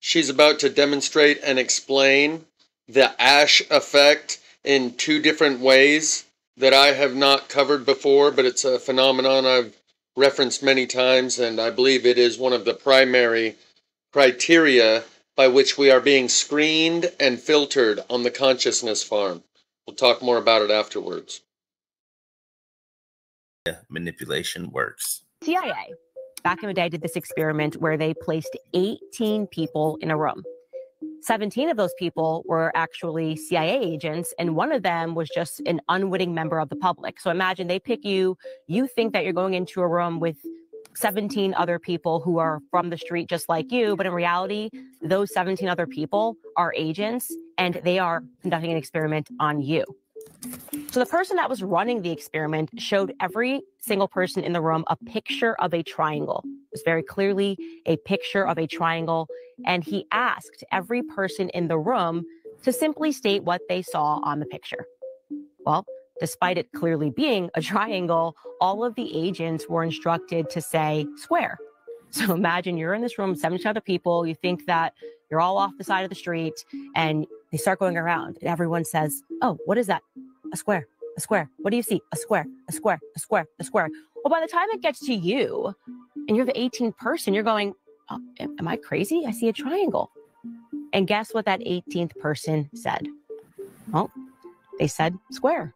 She's about to demonstrate and explain the ash effect in two different ways that I have not covered before, but it's a phenomenon I've referenced many times, and I believe it is one of the primary criteria by which we are being screened and filtered on the consciousness farm. We'll talk more about it afterwards. Manipulation works. CIA, back in the day, did this experiment where they placed 18 people in a room. 17 of those people were actually CIA agents, and one of them was just an unwitting member of the public. So imagine they pick you, you think that you're going into a room with 17 other people who are from the street just like you, but in reality, those 17 other people are agents, and they are conducting an experiment on you. So the person that was running the experiment showed every single person in the room a picture of a triangle. It was very clearly a picture of a triangle. And he asked every person in the room to simply state what they saw on the picture. Well, despite it clearly being a triangle, all of the agents were instructed to say square. So imagine you're in this room, 17 other people, you think that you're all off the side of the street, and they start going around, and everyone says, oh, what is that? A square, a square. What do you see? A square, a square, a square, a square. Well, by the time it gets to you, and you're the 18th person, you're going, oh, am I crazy? I see a triangle. And guess what that 18th person said? Well, they said square,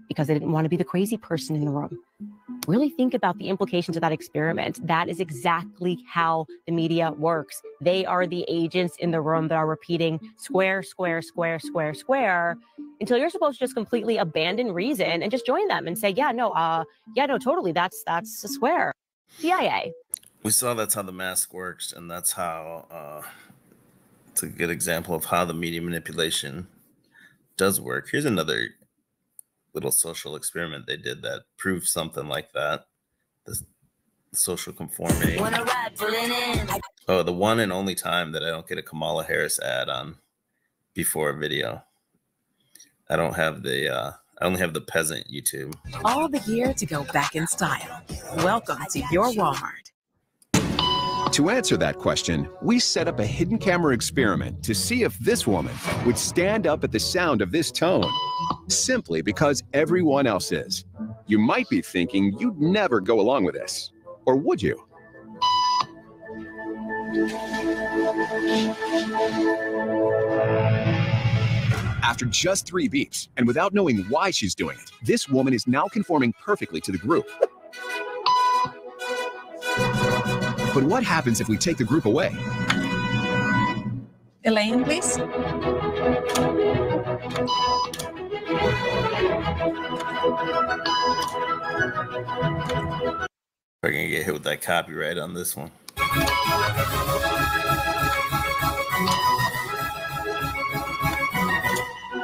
because they didn't want to be the crazy person in the room. Really think about the implications of that experiment. That is exactly how the media works. They are the agents in the room that are repeating square, square, square, square, square, until you're supposed to just completely abandon reason and just join them and say, yeah, no, totally, that's a square. CIA. We saw that's how the mask works, and that's how it's a good example of how the media manipulation does work. Here's another little social experiment they did that proved something like that. The social conformity. Oh, the one and only time that I don't get a Kamala Harris ad on before a video. I don't have the I only have the peasant YouTube. All the gear to go back in style. Welcome to your Walmart. To answer that question, we set up a hidden camera experiment to see if this woman would stand up at the sound of this tone, simply because everyone else is. You might be thinking you'd never go along with this, or would you? After just 3 beeps, and without knowing why she's doing it, this woman is now conforming perfectly to the group. But what happens if we take the group away? Elaine, please. We're gonna get hit with that copyright on this one.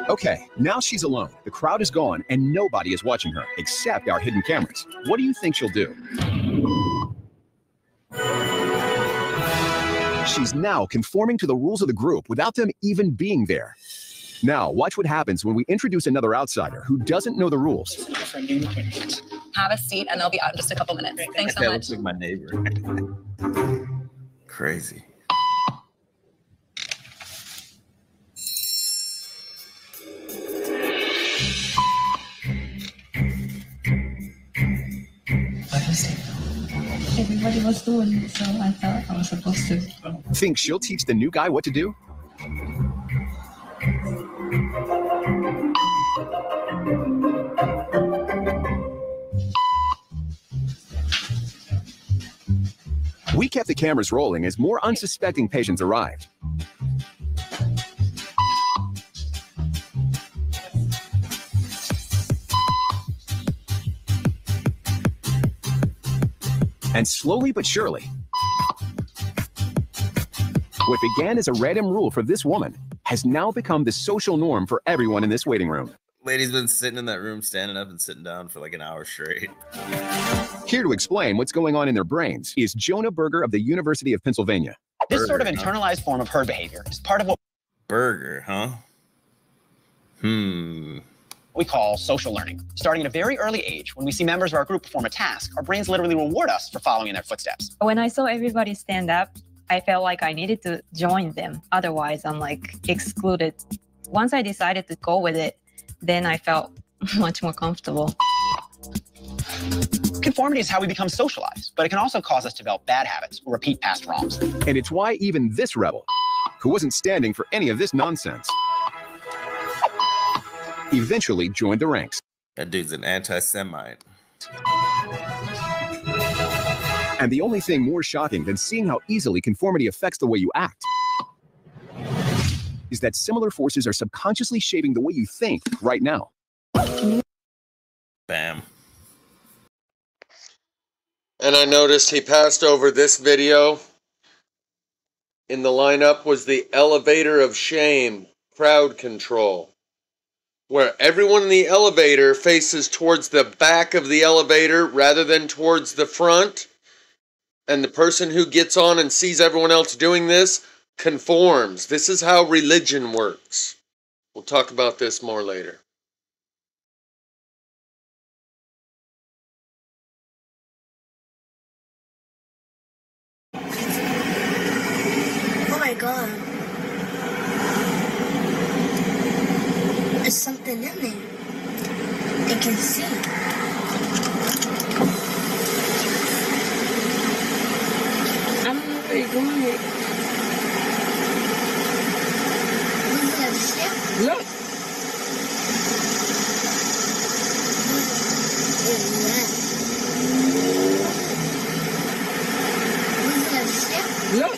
Okay, now she's alone. The crowd is gone, and nobody is watching her, except our hidden cameras. What do you think she'll do? She's now conforming to the rules of the group without them even being there. Now, watch what happens when we introduce another outsider who doesn't know the rules. Have a seat, and they'll be out in just a couple minutes. Thanks so much. That looks like my neighbor. Crazy. Everybody was doing it, so I thought I was supposed to. Think she'll teach the new guy what to do? We kept the cameras rolling as more unsuspecting patients arrived. And slowly but surely, what began as a random rule for this woman has now become the social norm for everyone in this waiting room. Lady's been sitting in that room, standing up and sitting down for like an hour straight. Here to explain what's going on in their brains is Jonah Berger of the University of Pennsylvania. This sort of internalized form of herd behavior is part of what Berger, huh? we call social learning. Starting at a very early age, when we see members of our group perform a task, our brains literally reward us for following in their footsteps. When I saw everybody stand up, I felt like I needed to join them. Otherwise, I'm like excluded. Once I decided to go with it, then I felt much more comfortable. Conformity is how we become socialized, but it can also cause us to develop bad habits or repeat past wrongs. And it's why even this rebel, who wasn't standing for any of this nonsense, eventually joined the ranks. That dude's an anti-Semite. And the only thing more shocking than seeing how easily conformity affects the way you act is that similar forces are subconsciously shaping the way you think right now. Bam. And I noticed he passed over this video. In the lineup was the elevator of shame, crowd control, where everyone in the elevator faces towards the back of the elevator rather than towards the front. And the person who gets on and sees everyone else doing this conforms. This is how religion works. We'll talk about this more later. Oh my god. There's something in there. I can see. I don't know where you're going with. Was that a ship? Look. Was that a ship? Look.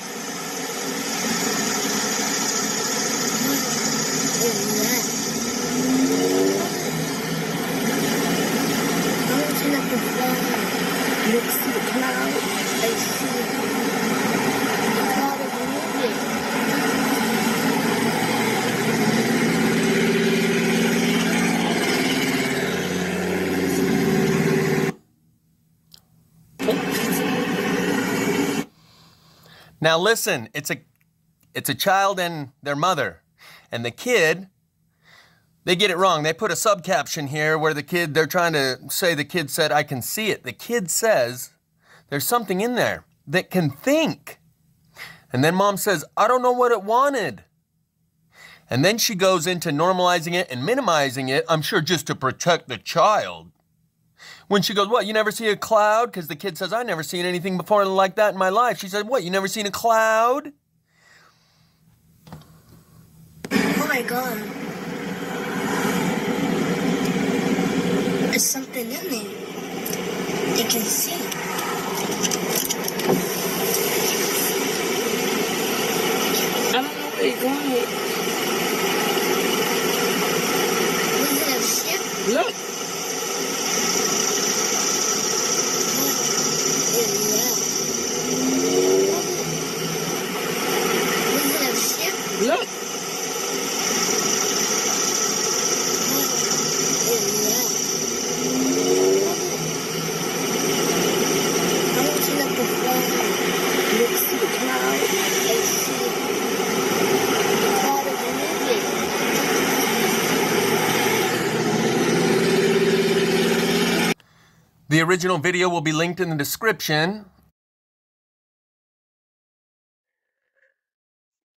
Look, see the cloud. I see the cloud of moving. Now listen, it's a child and their mother. And the kid, they get it wrong. They put a subcaption here where they're trying to say the kid said, I can see it. The kid says, there's something in there that can think. And then mom says, I don't know what it wanted. And then she goes into normalizing it and minimizing it, I'm sure just to protect the child. When she goes, what, you never see a cloud? Because the kid says, I've never seen anything before like that in my life. She said, what, you never seen a cloud? Oh my god. There's something in there. I can see. I don't know where you're going with. Was it a ship? Look. Was it a ship? Look. The original video will be linked in the description.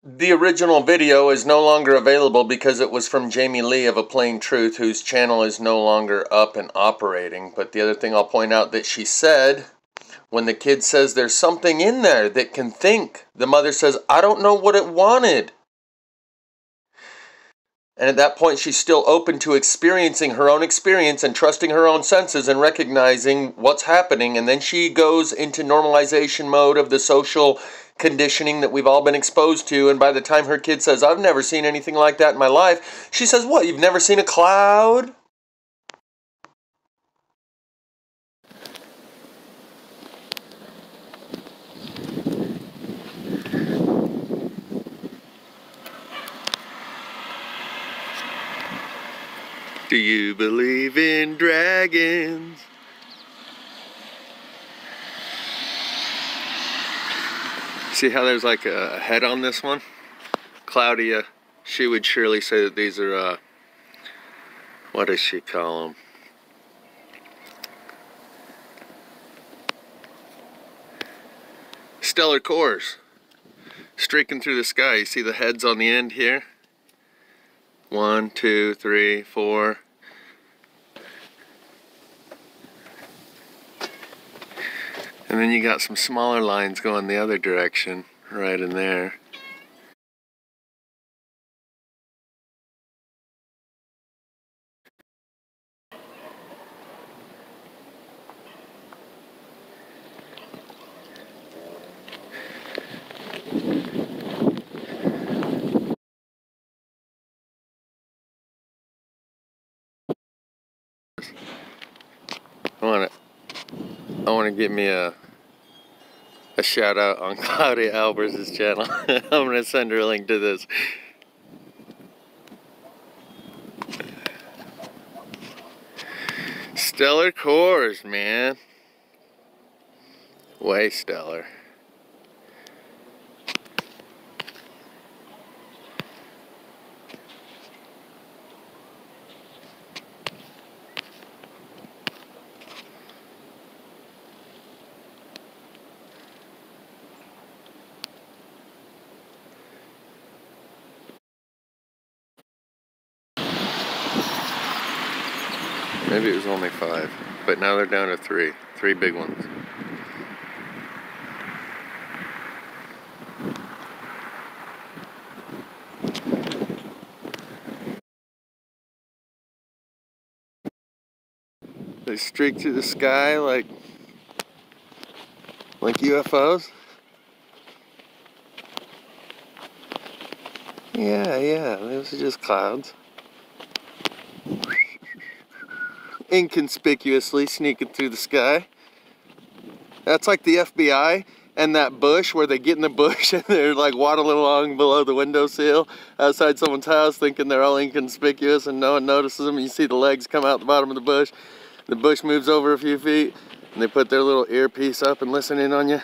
The original video is no longer available because it was from Jamie Lee of A Plain Truth, whose channel is no longer up and operating. But the other thing I'll point out that she said, when the kid says there's something in there that can think, the mother says, I don't know what it wanted. And at that point, she's still open to experiencing her own experience and trusting her own senses and recognizing what's happening. And then she goes into normalization mode of the social conditioning that we've all been exposed to. And by the time her kid says, I've never seen anything like that in my life, she says, what, you've never seen a cloud? Do you believe in dragons? See how there's like a head on this one? Claudia, she would surely say that these are, what does she call them? Stellar cores. streaking through the sky. You see the heads on the end here? 1, 2, 3, 4. And then you got some smaller lines going the other direction, right in there. I want to give me a shout out on Claudia Albers' channel. I'm going to send her a link to this. Stellar cores, man. Way stellar. Maybe it was only 5, but now they're down to 3. 3 big ones. They streak through the sky like UFOs. Yeah, those are just clouds. Inconspicuously sneaking through the sky. That's like the FBI and that bush where they get in the bush and they're like waddling along below the windowsill outside someone's house thinking they're all inconspicuous and no one notices them. You see the legs come out the bottom of the bush moves over a few feet and they put their little earpiece up and listen in on you.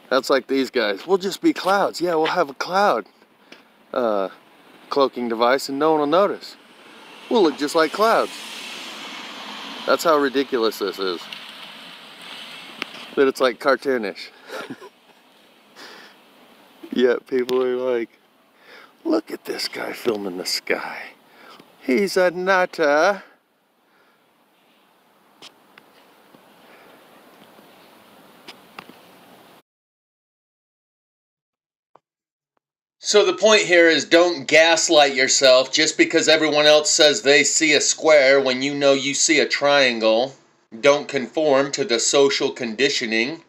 That's like these guys. We'll just be clouds. Yeah, we'll have a cloud cloaking device and no one will notice. We'll look just like clouds. That's how ridiculous this is. That it's like cartoonish. Yet people are like, look at this guy filming the sky. He's a nutter. So the point here is don't gaslight yourself just because everyone else says they see a square when you know you see a triangle. Don't conform to the social conditioning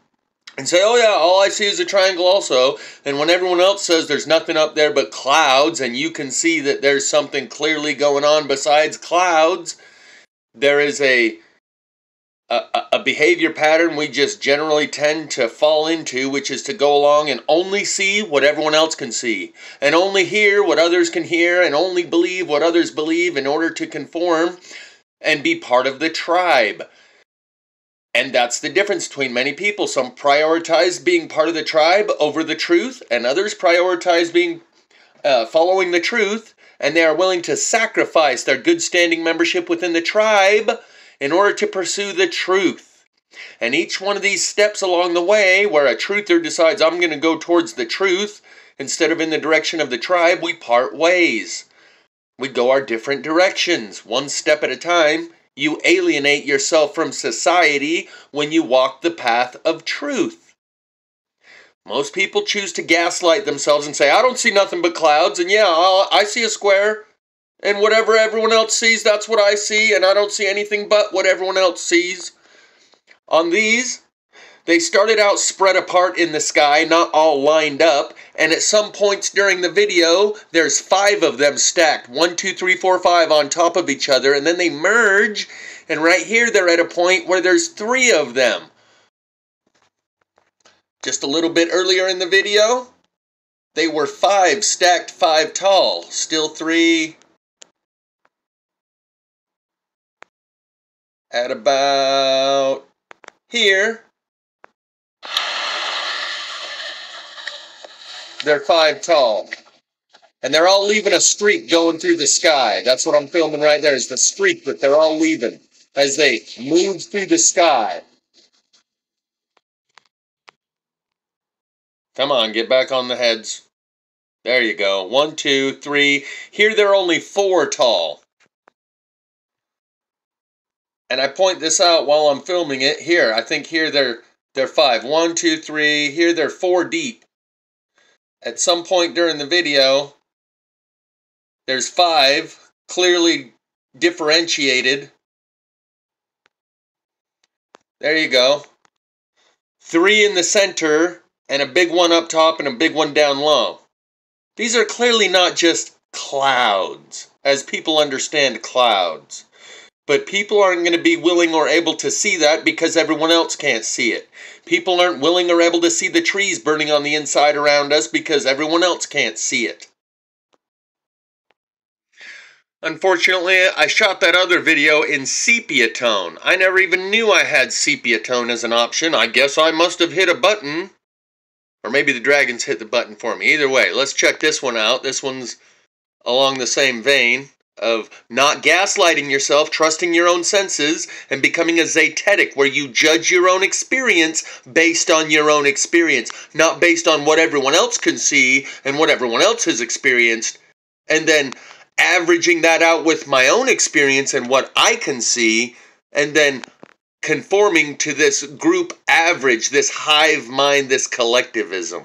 and say, oh yeah, all I see is a triangle also. And when everyone else says there's nothing up there but clouds and you can see that there's something clearly going on besides clouds, there is a behavior pattern we just generally tend to fall into, which is to go along and only see what everyone else can see, and only hear what others can hear, and only believe what others believe in order to conform and be part of the tribe. And that's the difference between many people. Some prioritize being part of the tribe over the truth, and others prioritize being following the truth, and they are willing to sacrifice their good standing membership within the tribe in order to pursue the truth. And each one of these steps along the way, where a truther decides, I'm going to go towards the truth instead of in the direction of the tribe, we part ways. We go our different directions, one step at a time. You alienate yourself from society when you walk the path of truth. Most people choose to gaslight themselves and say, I don't see nothing but clouds, and yeah, I see a square. And whatever everyone else sees, that's what I see, and I don't see anything but what everyone else sees. On these, they started out spread apart in the sky, not all lined up, and at some points during the video, there's 5 of them stacked, 1, 2, 3, 4, 5 on top of each other, and then they merge, and right here they're at a point where there's 3 of them. Just a little bit earlier in the video, they were 5 stacked 5 tall, still 3. At about here, they're 5 tall. And they're all leaving a streak going through the sky. That's what I'm filming right there, is the streak that they're all leaving as they move through the sky. Come on, get back on the heads. There you go. 1, 2, 3. Here they're only 4 tall. And I point this out while I'm filming it. Here, I think here they're 5. 1, 2, 3. Here they're 4 deep. At some point during the video, there's 5 clearly differentiated. There you go. 3 in the center, and a big one up top and a big one down low. These are clearly not just clouds, as people understand clouds. But people aren't going to be willing or able to see that because everyone else can't see it. People aren't willing or able to see the trees burning on the inside around us because everyone else can't see it. Unfortunately, I shot that other video in sepia tone. I never even knew I had sepia tone as an option. I guess I must have hit a button. Or maybe the dragons hit the button for me. Either way, let's check this one out. This one's along the same vein of not gaslighting yourself, trusting your own senses, and becoming a zetetic, where you judge your own experience based on your own experience, not based on what everyone else can see and what everyone else has experienced, and then averaging that out with my own experience and what I can see, and then conforming to this group average, this hive mind, this collectivism.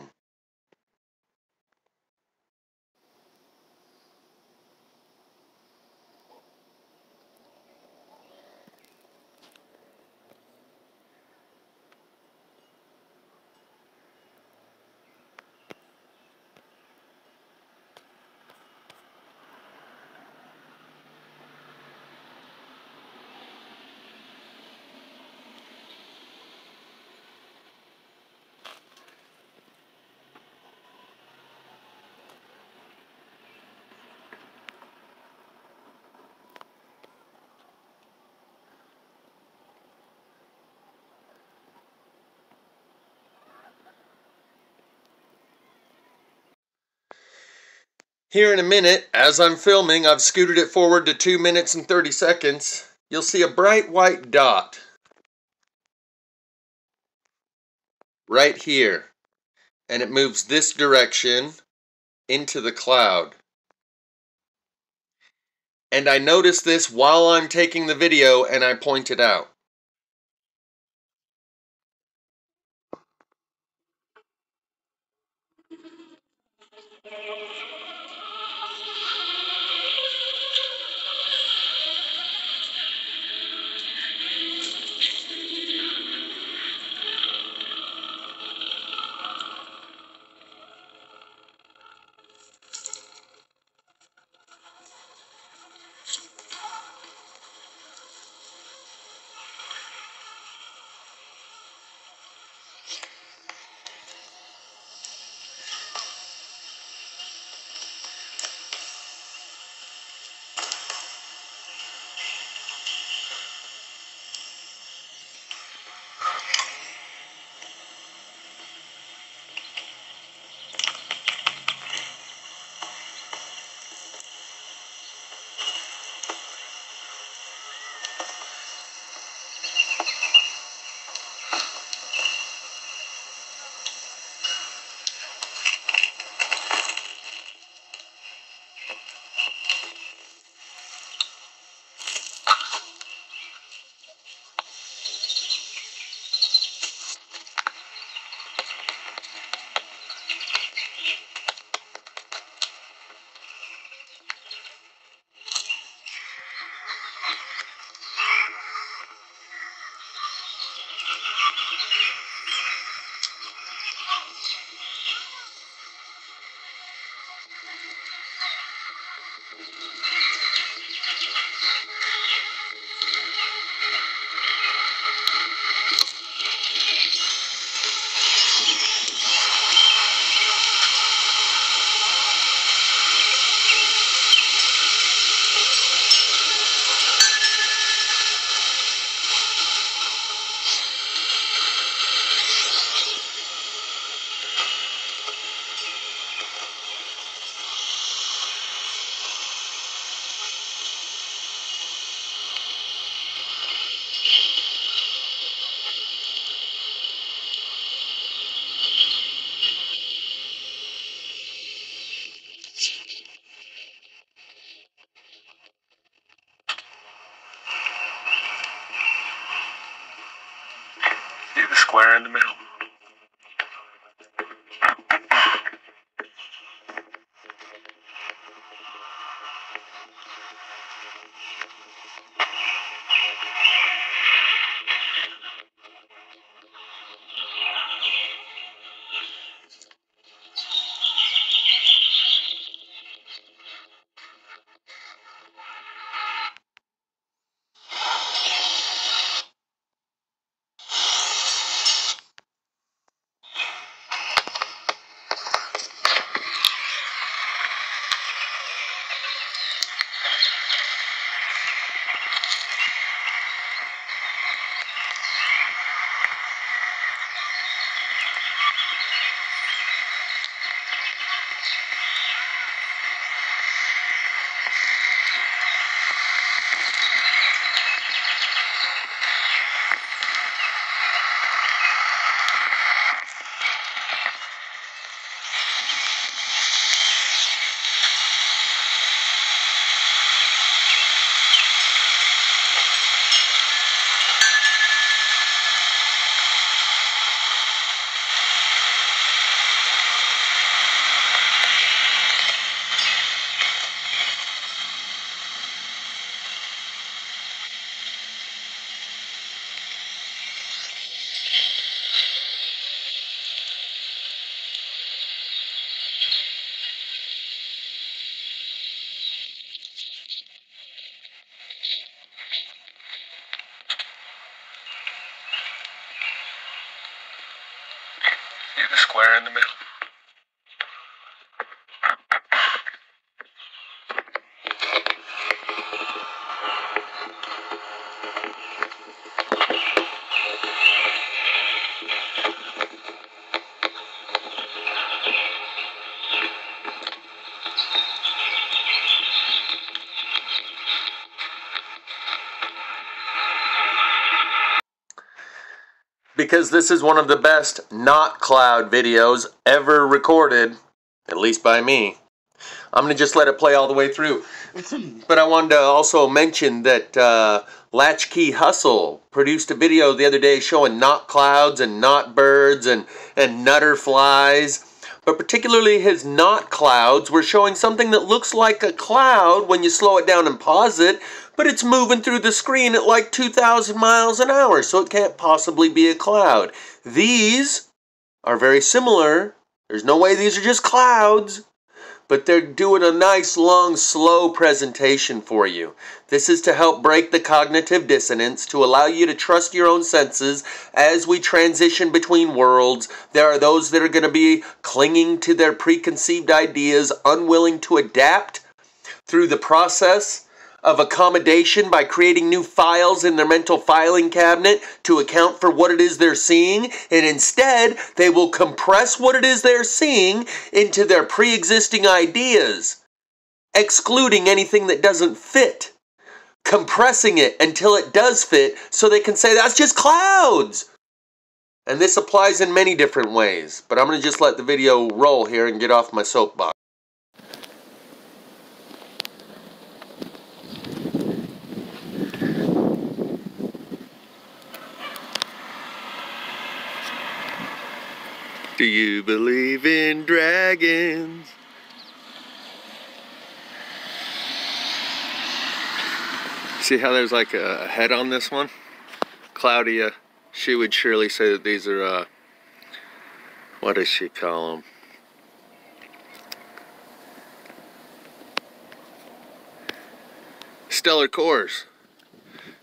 Here in a minute, as I'm filming, I've scooted it forward to 2 minutes and 30 seconds. You'll see a bright white dot right here, and it moves this direction into the cloud. And I noticed this while I'm taking the video, and I point it out. because this is one of the best not cloud videos ever recorded, at least by me. I'm going to just let it play all the way through. But I wanted to also mention that Latchkey Hustle produced a video the other day showing not clouds and not birds and nutter flies. But particularly his not clouds were showing something that looks like a cloud when you slow it down and pause it, but it's moving through the screen at like 2,000 miles an hour, so it can't possibly be a cloud. These are very similar. There's no way these are just clouds. But they're doing a nice, long, slow presentation for you. This is to help break the cognitive dissonance, to allow you to trust your own senses as we transition between worlds. There are those that are going to be clinging to their preconceived ideas, unwilling to adapt through the process of accommodation by creating new files in their mental filing cabinet to account for what it is they're seeing, and instead they will compress what it is they're seeing into their pre-existing ideas, excluding anything that doesn't fit, compressing it until it does fit so they can say that's just clouds. And this applies in many different ways, but I'm going to just let the video roll here and get off my soapbox. Do you believe in dragons? See how there's like a head on this one? Claudia, she would surely say that these are, what does she call them? Stellar cores.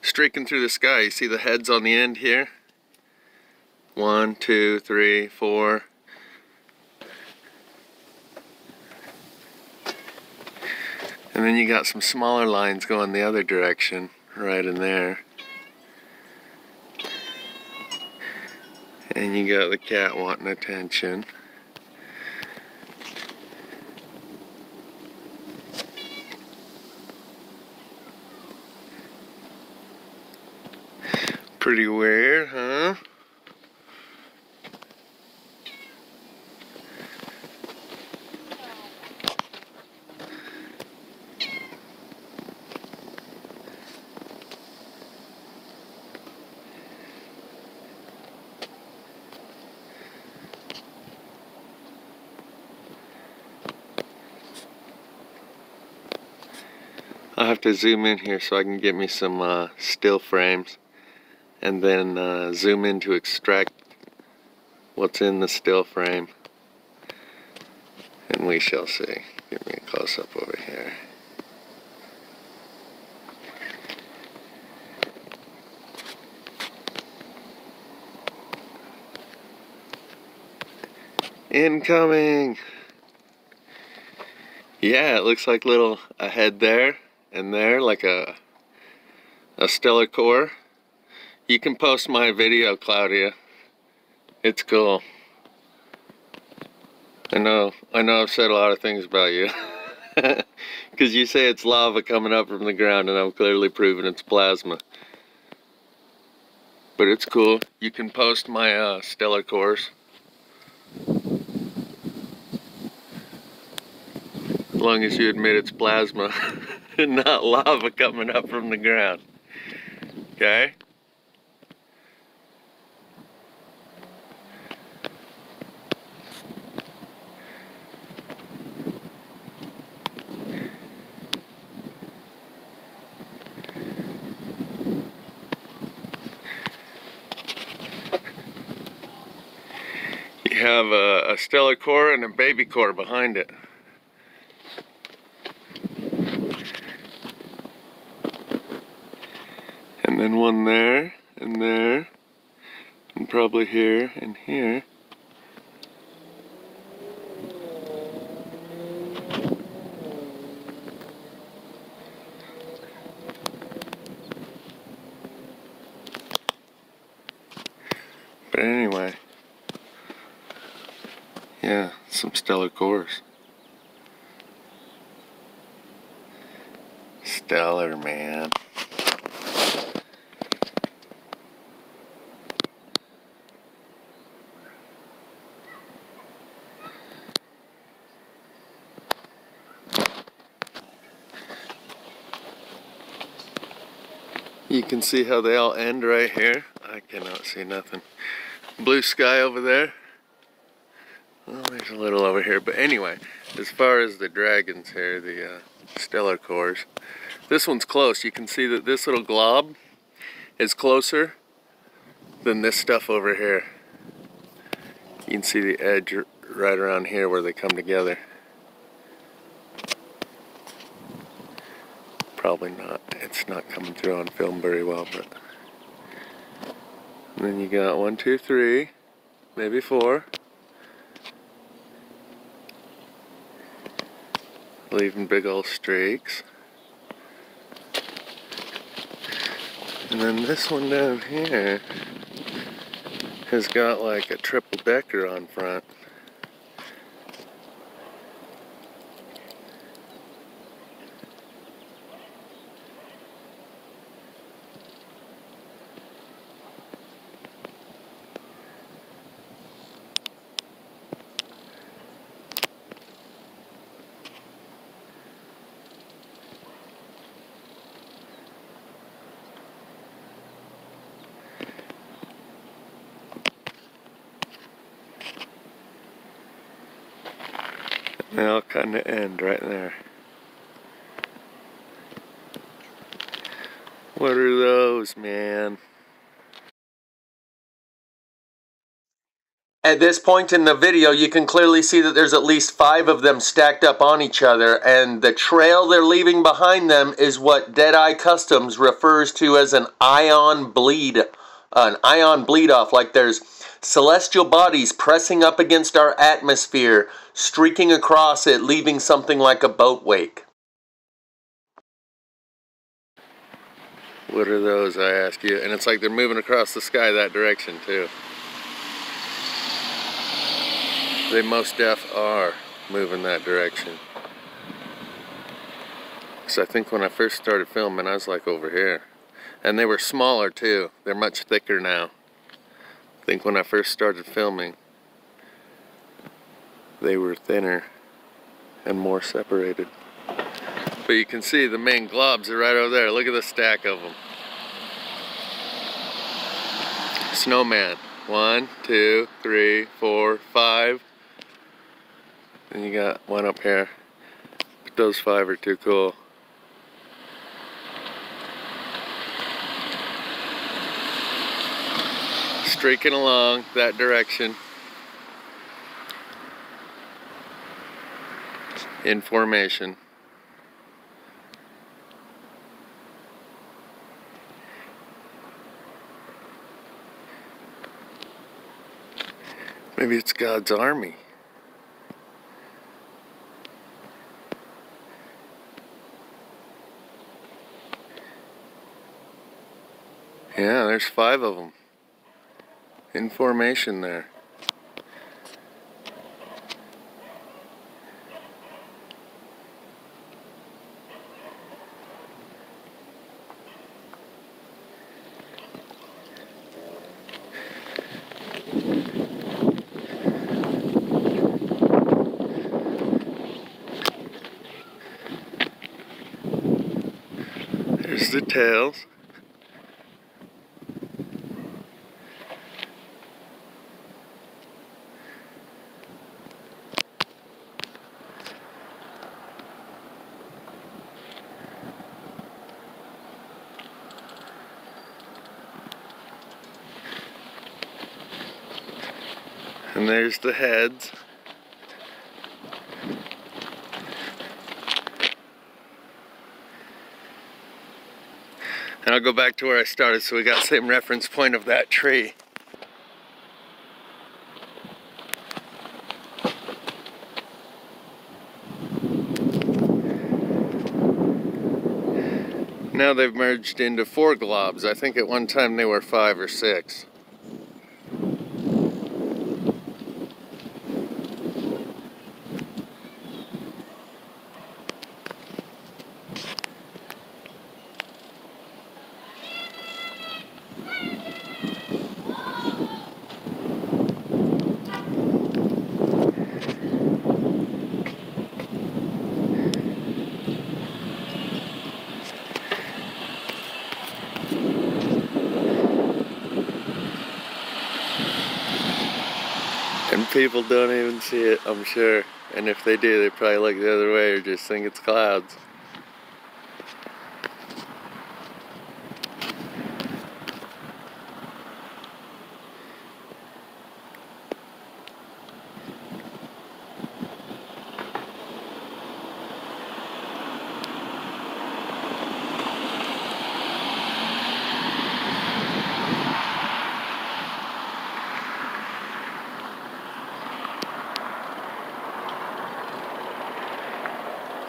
Streaking through the sky. You see the heads on the end here? 1, 2, 3, 4. And then you got some smaller lines going the other direction, right in there. And you got the cat wanting attention. Pretty weird, huh? I'll have to zoom in here so I can get me some still frames and then zoom in to extract what's in the still frame, and we shall see. Give me a close-up over here. Incoming! Yeah, it looks like a head there and there, like a stellar core. You can post my video, Claudia. It's cool. I know I've said a lot of things about you. Because you say it's lava coming up from the ground, and I'm clearly proving it's plasma. But it's cool. You can post my stellar cores. As long as you admit it's plasma and not lava coming up from the ground. Okay? You have a stellar core and a baby core behind it. And then one there, and probably here, and here. But anyway, yeah, some stellar cores. Stellar, man. You can see how they all end right here. I cannot see nothing. Blue sky over there. Well, there's a little over here, but anyway, as far as the dragons here, the stellar cores, this one's close. You can see that this little glob is closer than this stuff over here. You can see the edge right around here where they come together. Probably not. It's not coming through on film very well, but. And then you got 1, 2, 3, maybe 4. Leaving big old streaks. And then this one down here has got like a triple decker on front. They all kind of end right there. What are those, man? At this point in the video, you can clearly see that there's at least 5 of them stacked up on each other, and the trail they're leaving behind them is what Deadeye Customs refers to as an ion bleed off, like there's celestial bodies pressing up against our atmosphere, streaking across it, leaving something like a boat wake. What are those, I ask you? And it's like they're moving across the sky that direction too. They most def are moving that direction. Because I think when I first started filming, I was like over here. And they were smaller too. They're much thicker now. I think when I first started filming, they were thinner and more separated. But you can see the main globs are right over there. Look at the stack of them. Snowman. 1, 2, 3, 4, 5. And you got one up here. But those 5 are too cool. Streaking along that direction in formation. Maybe it's God's army. Yeah, there's 5 of them. In formation there. There's the tails. And there's the heads. And I'll go back to where I started so we got the same reference point of that tree. Now they've merged into 4 globs. I think at one time they were 5 or 6. People don't even see it, I'm sure. And if they do, they probably look the other way or just think it's clouds.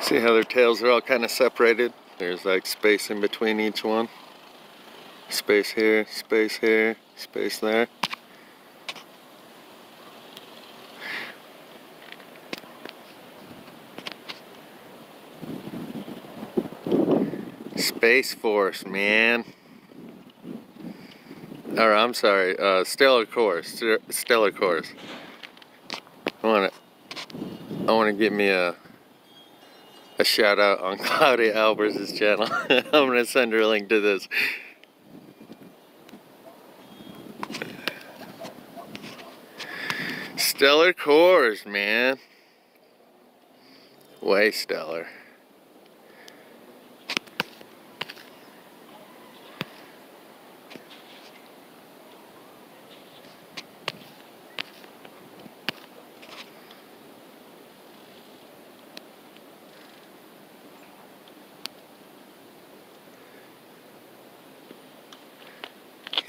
See how their tails are all kind of separated? There's like space in between each one. Space here, space here, space there. Space Force, man. Or I'm sorry, Stellar Course. Stellar Course. I want to give me a shout out on Claudia Albers' channel. I'm gonna send her a link to this. Stellar Course, man. Way stellar.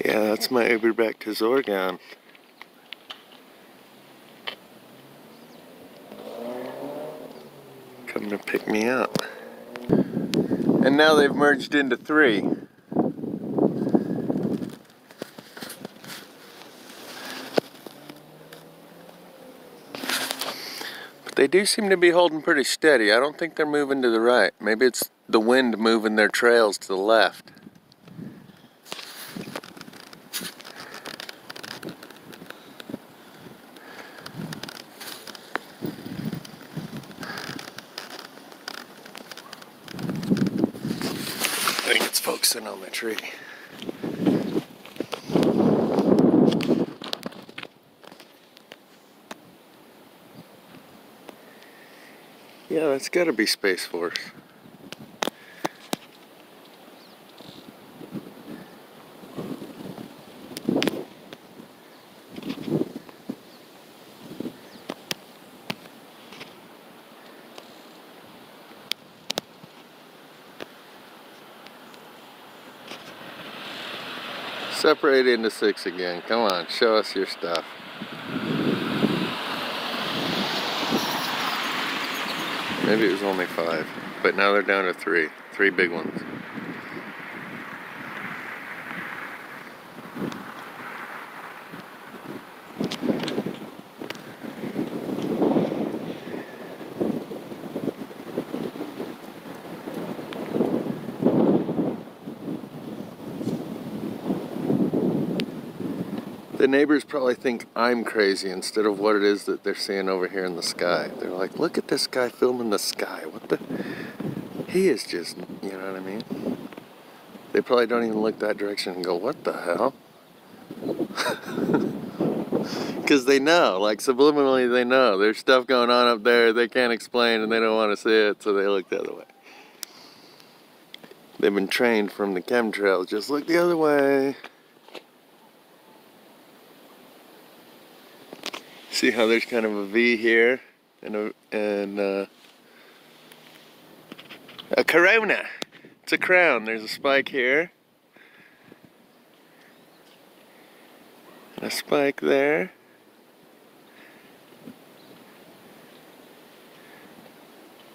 Yeah, that's my Uber back to Zorgon. Coming to pick me up. And now they've merged into 3. But they do seem to be holding pretty steady. I don't think they're moving to the right. Maybe it's the wind moving their trails to the left. I think it's focusing on the tree. Yeah, that's gotta be Space Force. Separate into 6 again. Come on, show us your stuff. Maybe it was only 5, but now they're down to 3. 3 big ones. The neighbors probably think I'm crazy instead of what it is that they're seeing over here in the sky. They're like, look at this guy filming the sky. What the? He is just, you know what I mean? They probably don't even look that direction and go, what the hell? Because they know, like subliminally they know. There's stuff going on up there they can't explain and they don't want to see it, so they look the other way. They've been trained from the chemtrails, just look the other way. See how there's kind of a V here and a corona. It's a crown. There's a spike here. And a spike there.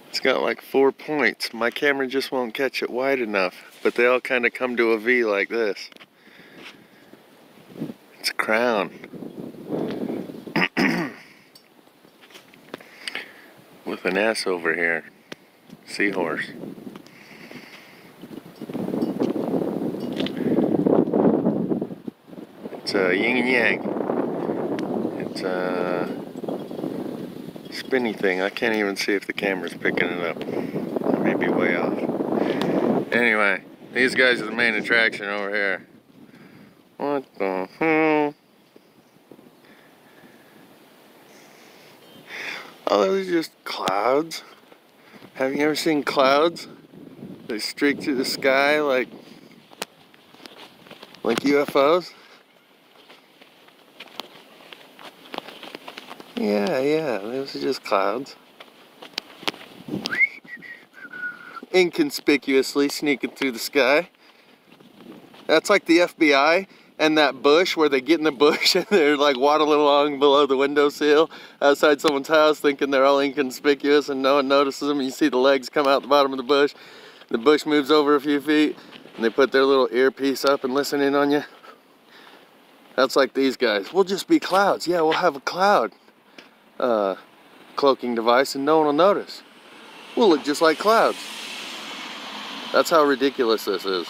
It's got like 4 points. My camera just won't catch it wide enough, but they all kind of come to a V like this. It's a crown. With an S over here. Seahorse. It's a yin and yang. It's a spinny thing. I can't even see if the camera's picking it up. I may be way off. Anyway, these guys are the main attraction over here. What the hell? Oh, those are just clouds. Have you ever seen clouds? They streak through the sky like UFOs? Yeah, those are just clouds. Inconspicuously sneaking through the sky. That's like the FBI and that bush where they get in the bush and they're like waddling along below the windowsill outside someone's house thinking they're all inconspicuous and no one notices them. You see the legs come out the bottom of the bush moves over a few feet and they put their little earpiece up and listen in on you. That's like these guys. We'll just be clouds. Yeah, we'll have a cloud cloaking device and no one will notice. We'll look just like clouds. That's how ridiculous this is.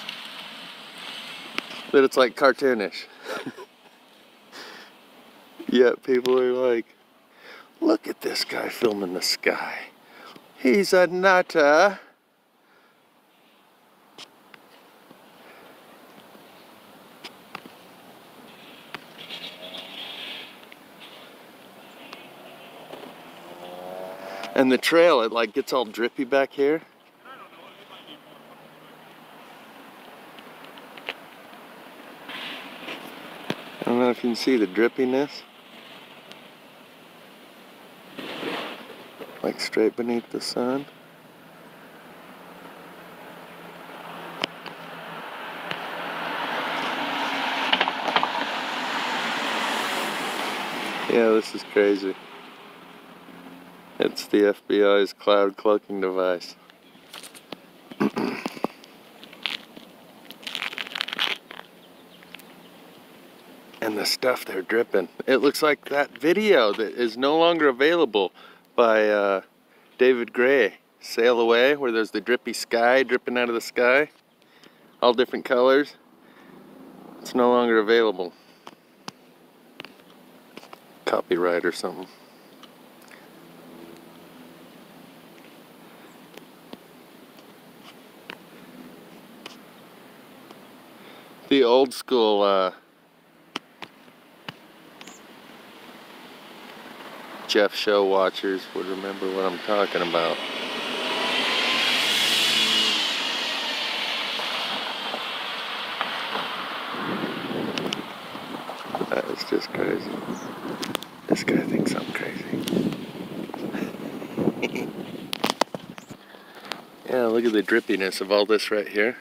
That it's like cartoonish. Yet people are like, look at this guy filming the sky. He's a nutter. And the trail, it like gets all drippy back here. I don't know if you can see the drippiness. Like straight beneath the sun. Yeah, this is crazy. It's the FBI's cloud cloaking device. And the stuff they're dripping. It looks like that video that is no longer available by David Gray, Sail Away, where there's the drippy sky dripping out of the sky. All different colors. It's no longer available. Copyright or something. The old school Jeff Show watchers would remember what I'm talking about. That is just crazy. This guy thinks I'm crazy. Yeah, look at the drippiness of all this right here.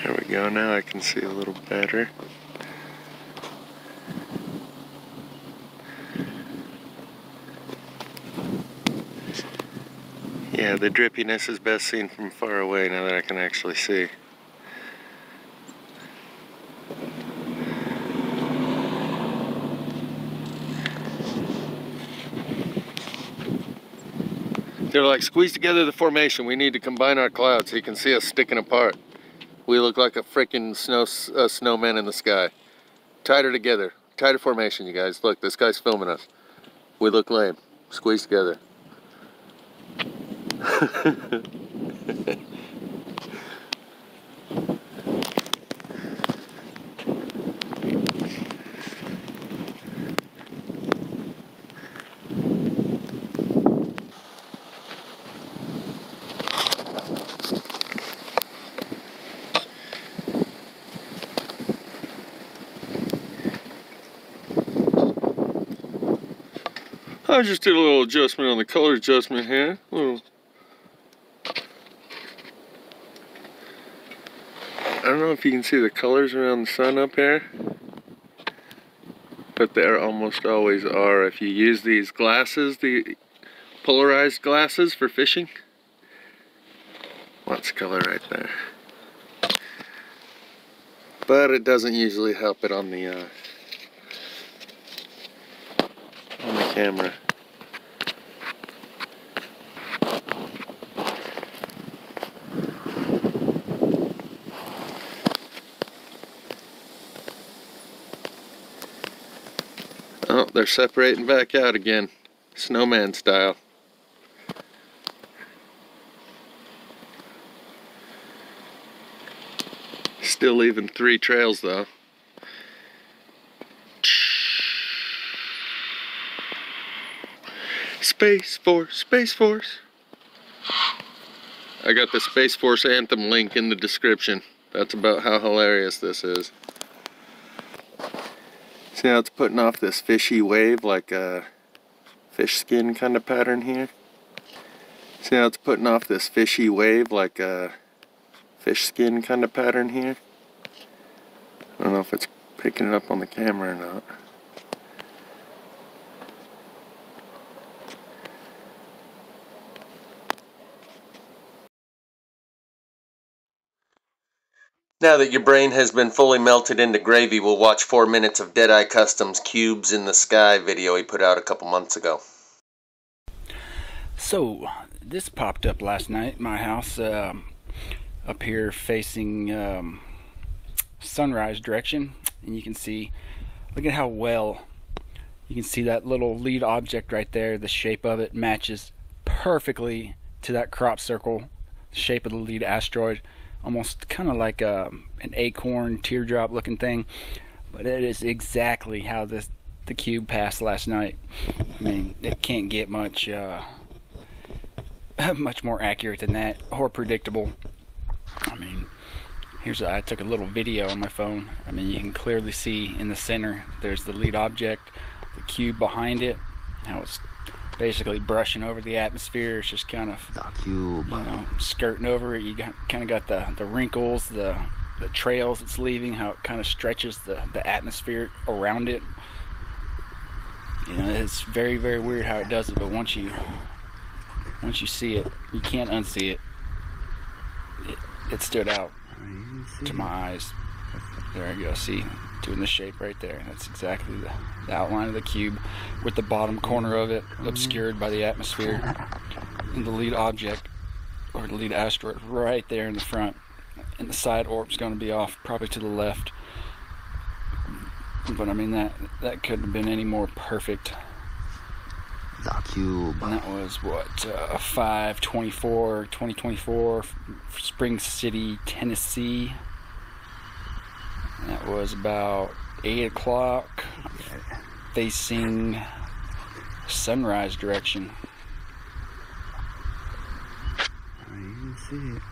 There we go, now I can see a little better. Yeah, the drippiness is best seen from far away now that I can actually see. They're like, squeeze together the formation. We need to combine our clouds so you can see us sticking apart. We look like a freaking snowman in the sky. Tighter together. Tighter formation, you guys. Look, this guy's filming us. We look lame. Squeeze together. I just did a little adjustment on the color adjustment here. I don't know if you can see the colors around the sun up here, but there almost always are. If you use these glasses, the polarized glasses for fishing, lots of color right there. But it doesn't usually help it on the camera. Oh, they're separating back out again, snowman style. Still leaving 3 trails though. Space Force, Space Force. I got the Space Force anthem link in the description. That's about how hilarious this is. See how it's putting off this fishy wave, like a fish skin kind of pattern here? See how it's putting off this fishy wave, like a fish skin kind of pattern here? I don't know if it's picking it up on the camera or not. Now that your brain has been fully melted into gravy, we'll watch 4 minutes of Deadeye Customs' Cubes in the Sky video he put out a couple months ago. So, this popped up last night at my house, up here facing sunrise direction, and you can see, look at how well you can see that little lead object right there. The shape of it matches perfectly to that crop circle, the shape of the lead asteroid. Almost kind of like an acorn teardrop looking thing, but it is exactly how the cube passed last night. I mean, it can't get much much more accurate than that, or predictable. I mean, I took a little video on my phone. I mean, you can clearly see in the center there's the lead object, the cube behind it, how it's basically brushing over the atmosphere. It's just kind of, you know, skirting over it. You kind of got the wrinkles, the trails it's leaving, how it kind of stretches the atmosphere around it. You know, it's very, very weird how it does it, but once you see it, you can't unsee it. It stood out to my eyes. There you go, see, doing the shape right there. That's exactly the outline of the cube, with the bottom corner of it obscured by the atmosphere, and the lead object, or the lead asteroid, right there in the front, and the side orb's going to be off probably to the left. But I mean, that couldn't have been any more perfect. The cube. And that was what, 5/24/2024, Spring City, Tennessee. That was about 8 o'clock, facing sunrise direction. You can see it.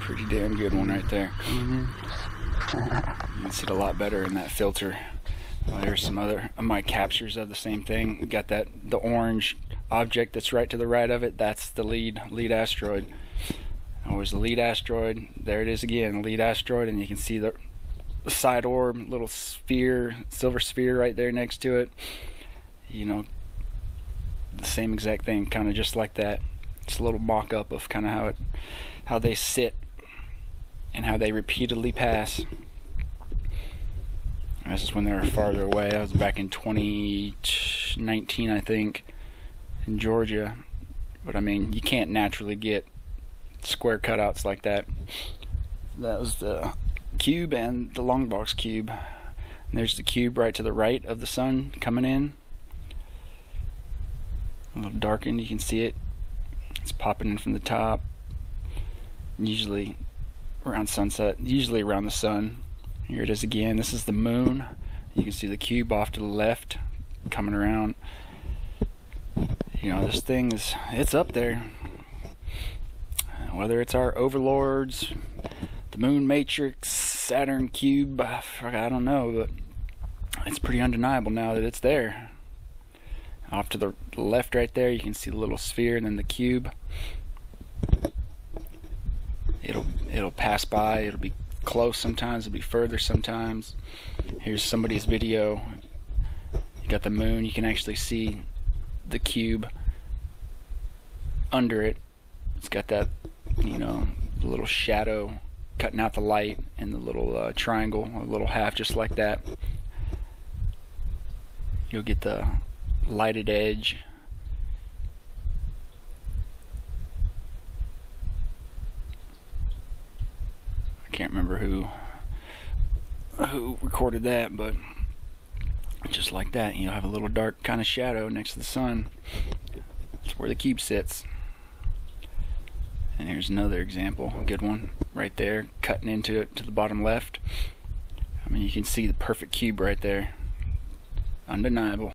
Pretty damn good one right there. You can see it a lot better in that filter. Well, there's some other of my captures of the same thing. We got the orange object that's right to the right of it. That's the lead asteroid. Always the lead asteroid. There it is again, lead asteroid, and you can see the side orb, little sphere, silver sphere right there next to it. You know, the same exact thing, kind of just like that. It's a little mock-up of kind of how they sit and how they repeatedly pass. This is when they were farther away. That was back in 2019, I think, in Georgia. But I mean, you can't naturally get square cutouts like that. That was the cube and the long box cube. And there's the cube right to the right of the sun coming in. A little darkened, you can see it. It's popping in from the top. Usually around sunset, usually around the sun. Here it is again. This is the moon. You can see the cube off to the left coming around. You know, this thing is, it's up there. Whether it's our overlords, the moon matrix, Saturn cube, I don't know, but it's pretty undeniable now that it's there. Off to the left right there, you can see the little sphere and then the cube. It'll pass by, it'll be close sometimes, it'll be further sometimes. Here's somebody's video. You got the moon, you can actually see the cube under it. It's got that, you know, the little shadow cutting out the light, and the little triangle, a little half just like that. You'll get the lighted edge. I can't remember who recorded that, but just like that, you know, have a little dark kind of shadow next to the sun. That's where the cube sits. And here's another example, a good one right there, cutting into it to the bottom left. I mean, you can see the perfect cube right there. Undeniable.